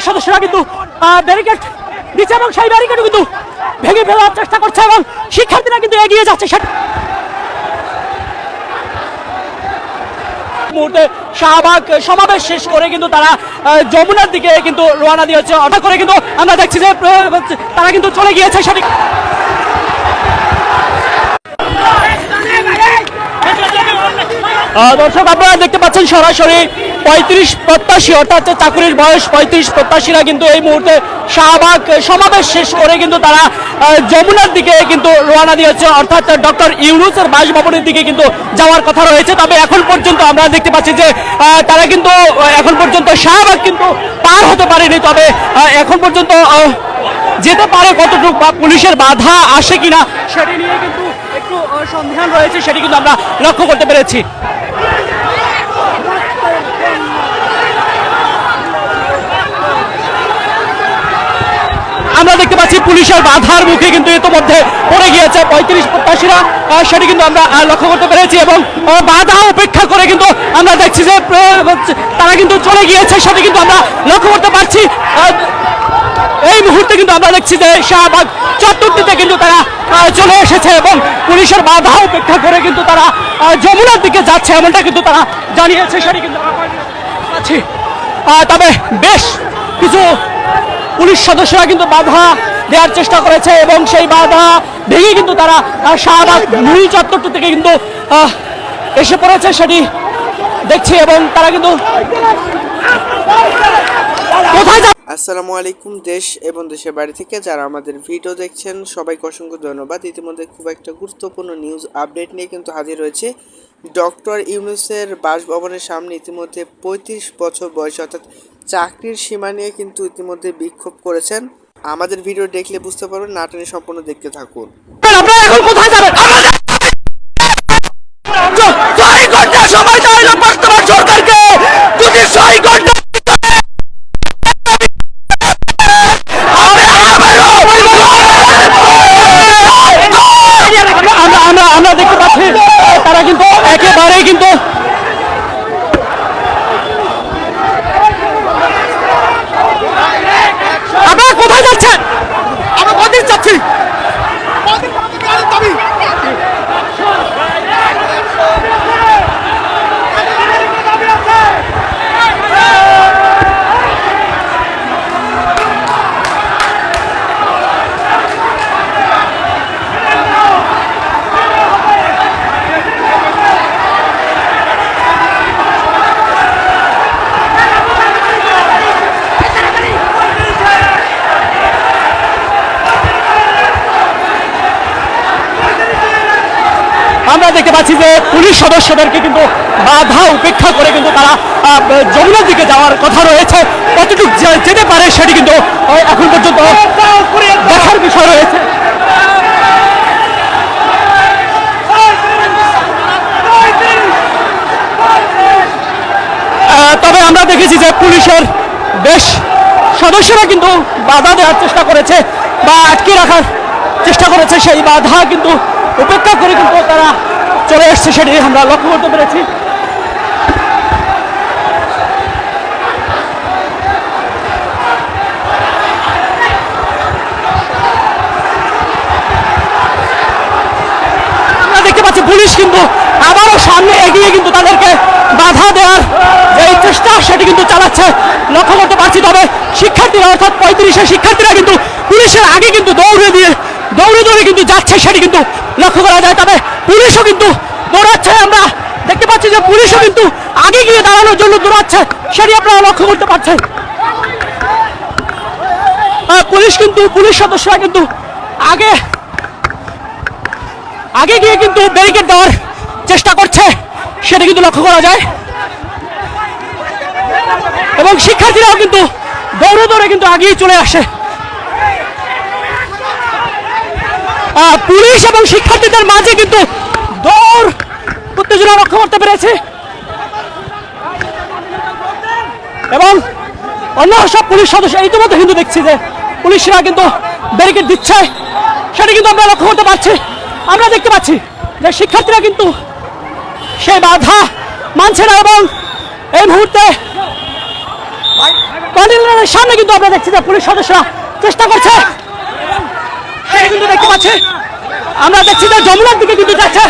সদস্যরা কিন্তু ব্যারিকেড দিচ্ছে এবং সেই ব্যারিকেড কিন্তু ভেঙে ফেলার চেষ্টা করছে এবং শিক্ষার্থীরা কিন্তু এগিয়ে যাচ্ছে। মুহূর্তে শাহবাগ সমাবেশ শেষ করে কিন্তু তারা যমুনার দিকে কিন্তু রওনা দিয়েছে। হঠাৎ করে কিন্তু আমরা দেখছি যে তারা কিন্তু চলে গিয়েছে। সঠিক দর্শক আপনারা দেখতে পাচ্ছেন সরাসরি 35 প্রত্যাশী অর্থাৎ চাকুরির বয়স 35 প্রত্যাশীরা কিন্তু এই মুহূর্তে শাহবাগ সমাবেশ শেষ করে কিন্তু তারা যমুনার দিকে কিন্তু রওনা দিয়েছে, অর্থাৎ ডক্টর ইউনূসের বাসভবনের দিকে কিন্তু যাওয়ার কথা রয়েছে। তবে এখন পর্যন্ত আমরা দেখতে পাচ্ছি যে তারা কিন্তু এখন পর্যন্ত শাহবাগ কিন্তু পার হতে পারেনি। তবে এখন পর্যন্ত যেতে পারে কতটুকু বা পুলিশের বাধা আসে কিনা সেটি নিয়ে কিন্তু একটু সন্ধান রয়েছে, সেটি কিন্তু আমরা লক্ষ্য করতে পেরেছি। আমরা দেখতে পাচ্ছি পুলিশের বাধার মুখে কিন্তু ইতিমধ্যে পড়ে গিয়েছে 35 প্রত্যাশীরা, সেটি কিন্তু আমরা লক্ষ্য করতে পেরেছি এবং বাধা উপেক্ষা করে কিন্তু আমরা দেখছি যে তারা কিন্তু চলে গিয়েছে, সেটি কিন্তু আমরা লক্ষ্য করতে পারছি। এই মুহূর্তে কিন্তু আমরা দেখছি যে শাহবাগ চত্বরটিতে কিন্তু তারা চলে এসেছে এবং পুলিশের বাধা উপেক্ষা করে কিন্তু তারা যমুনার দিকে যাচ্ছে, এমনটা কিন্তু তারা জানিয়েছে, সেটি কিন্তু পাচ্ছি। তবে বেশ কিছু পুলিশ সদস্যরা কিন্তু বাধা দেওয়ার চেষ্টা করেছে এবং সেই বাধা ভেঙে কিন্তু তারা শাহবাগ মূল চত্বরটি থেকে কিন্তু এসে পড়েছে, সেটি দেখছি এবং তারা কিন্তু কোথায়। আসসালামু আলাইকুম দেশ এবং দেশের বাইরে থেকে যারা আমাদের ভিডিও দেখছেন সবাইকে অসংখ্য ধন্যবাদ। ইতিমধ্যে খুব একটা গুরুত্বপূর্ণ নিউজ আপডেট নিয়ে কিন্তু হাজির হয়েছে। ডক্টর ইউনূসের বাসভবনের সামনে ইতিমধ্যে 35 বছর বয়সে অর্থাৎ চাকরির সীমা নিয়ে কিন্তু ইতিমধ্যে বিক্ষোভ করেছেন। আমাদের ভিডিও দেখলে বুঝতে পারবেন, না টেনে সম্পূর্ণ দেখতে থাকুন। আপনারা এখন কোথায় যাবেন? সময় চাইল বর্তমান সরকারকে যদি 6 ঘন্টা আমরা দেখতে পাচ্ছি তারা কিন্তু একেবারেই কিন্তু আপনারা কোথায় যাচ্ছেন? আমরা কদিন যাচ্ছি। আমরা দেখতে পাচ্ছি যে পুলিশ সদস্যদেরকে কিন্তু বাধা উপেক্ষা করে কিন্তু তারা যমুনার দিকে যাওয়ার কথা রয়েছে। কতটুকু যেতে পারে সেটি কিন্তু এখন পর্যন্ত দেখার বিষয় রয়েছে। তবে আমরা দেখেছি যে পুলিশের বেশ সদস্যরা কিন্তু বাধা দেওয়ার চেষ্টা করেছে বা আটকে রাখার চেষ্টা করেছে, সেই বাধা কিন্তু উপেক্ষা করে কিন্তু তারা চলে এসছে, সেটি আমরা লক্ষ্য করতে পেরেছি। আমরা দেখতে পাচ্ছি পুলিশ কিন্তু আবারও সামনে এগিয়ে কিন্তু তাদেরকে বাধা দেওয়ার যে চেষ্টা সেটি কিন্তু চালাচ্ছে, লক্ষ্য করতে পারছি। তবে শিক্ষার্থীরা অর্থাৎ 35 শিক্ষার্থীরা কিন্তু পুলিশের আগে কিন্তু দৌড়ে দৌড়ে কিন্তু যাচ্ছে, সেটি কিন্তু লক্ষ্য করা যায়। তবে পুলিশও কিন্তু দৌড়াচ্ছে, আমরা দেখতে পাচ্ছি যে পুলিশও কিন্তু আগে গিয়ে দাঁড়ানোর জন্য দৌড়াচ্ছে, সেটি আপনারা লক্ষ্য করতে পারছেন। পুলিশ সদস্যরা কিন্তু আগে গিয়ে কিন্তু ব্যারিকেড দেওয়ার চেষ্টা করছে, সেটা কিন্তু লক্ষ্য করা যায় এবং শিক্ষার্থীরাও কিন্তু দৌড়ে কিন্তু আগেই চলে আসে। পুলিশ এবং শিক্ষার্থীদের মাঝে কিন্তু দৌড় উত্তেজনা লক্ষ্য করতে পেরেছে এবং অন্য সব পুলিশ সদস্য ইতিমধ্যে কিন্তু দেখছি যে পুলিশরা কিন্তু ব্যারিকেড দিচ্ছে, সেটা কিন্তু আমরা লক্ষ্য করতে পারছি। আমরা দেখতে পাচ্ছি যে শিক্ষার্থীরা কিন্তু সেই বাধা মানছে না এবং এই মুহূর্তে কন্টেইনারের সামনে কিন্তু আমরা দেখছি যে পুলিশ সদস্যরা চেষ্টা করছে, সেটা কিন্তু দেখতে পাচ্ছি। আমরা দেখছি যে যমুনার দিকে কিন্তু যাচ্ছে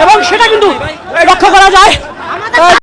এবং সেটা কিন্তু লক্ষ্য করা যায়।